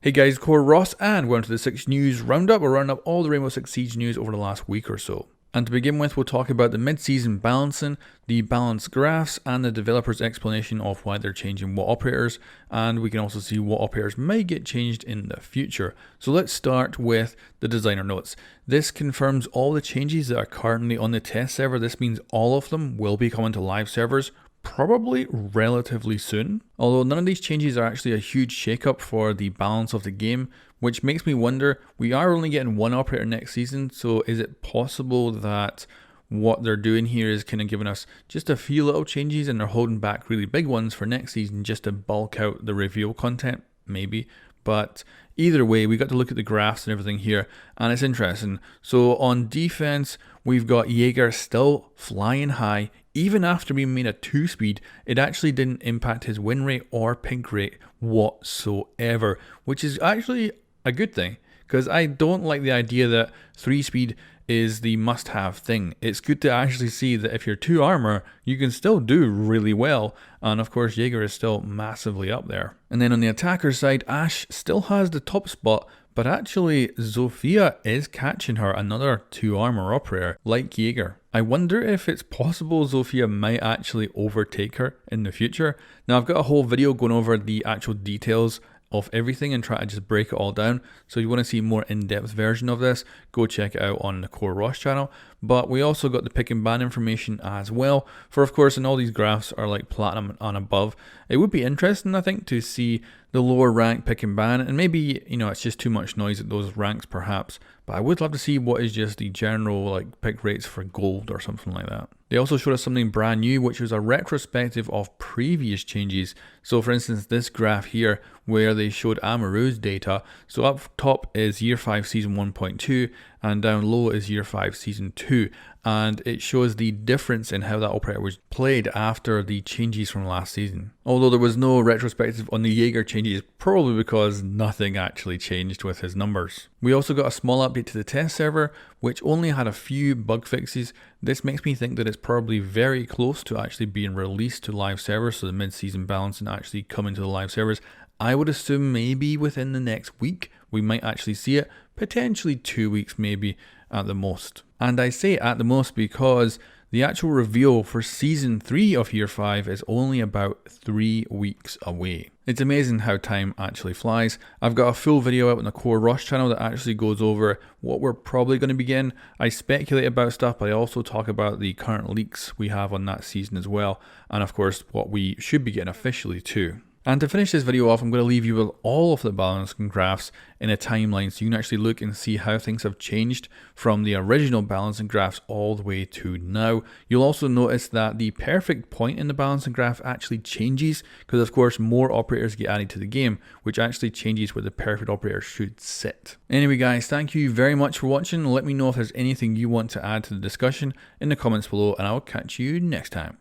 Hey guys, Core Ross, and welcome to the 6 News Roundup. We'll round up all the Rainbow Six Siege news over the last week or so. And to begin with, we'll talk about the mid-season balancing, the balance graphs, and the developer's explanation of why they're changing what operators, and we can also see what operators may get changed in the future. So let's start with the designer notes. This confirms all the changes that are currently on the test server. This means all of them will be coming to live servers probably relatively soon. Although none of these changes are actually a huge shakeup for the balance of the game, which makes me wonder, we are only getting one operator next season, so is it possible that what they're doing here is kind of giving us just a few little changes and they're holding back really big ones for next season just to bulk out the reveal content? Maybe. But either way, we got to look at the graphs and everything here, and it's interesting. So on defense, we've got Jaeger still flying high. Even after being made a 2-speed, it actually didn't impact his win rate or pink rate whatsoever, which is actually a good thing, because I don't like the idea that 3-speed is the must-have thing. It's good to actually see that if you're 2 armor, you can still do really well, and of course Jaeger is still massively up there. And then on the attacker side, Ashe still has the top spot, but actually Zofia is catching her, another 2 armor operator like Jaeger. I wonder if it's possible Zofia might actually overtake her in the future. Now I've got a whole video going over the actual details of everything and try to just break it all down. So if you want to see a more in-depth version of this, go check it out on the Core Ross channel. But we also got the pick and ban information as well. For of course, and all these graphs are like platinum and above. It would be interesting, I think, to see the lower rank pick and ban, and maybe, you know, it's just too much noise at those ranks perhaps. But I would love to see what is just the general like pick rates for gold or something like that. They also showed us something brand new, which was a retrospective of previous changes. So for instance, this graph here, where they showed Amaru's data. So up top is Year 5 Season 1.2, and down low is Year 5 Season 2. And it shows the difference in how that operator was played after the changes from last season. Although there was no retrospective on the Jaeger changes, probably because nothing actually changed with his numbers. We also got a small update to the test server, which only had a few bug fixes. This makes me think that it's probably very close to actually being released to live servers, so the mid-season balancing actually coming to the live servers. I would assume maybe within the next week we might actually see it, potentially 2 weeks maybe at the most. And I say at the most because the actual reveal for Season 3 of Year 5 is only about 3 weeks away. It's amazing how time actually flies. I've got a full video out on the Core Ross channel that actually goes over what we're probably going to begin. I speculate about stuff, but I also talk about the current leaks we have on that season as well. And of course, what we should be getting officially too. And to finish this video off, I'm going to leave you with all of the balancing graphs in a timeline so you can actually look and see how things have changed from the original balancing graphs all the way to now. You'll also notice that the perfect point in the balancing graph actually changes because of course more operators get added to the game, which actually changes where the perfect operator should sit. Anyway guys, thank you very much for watching. Let me know if there's anything you want to add to the discussion in the comments below, and I'll catch you next time.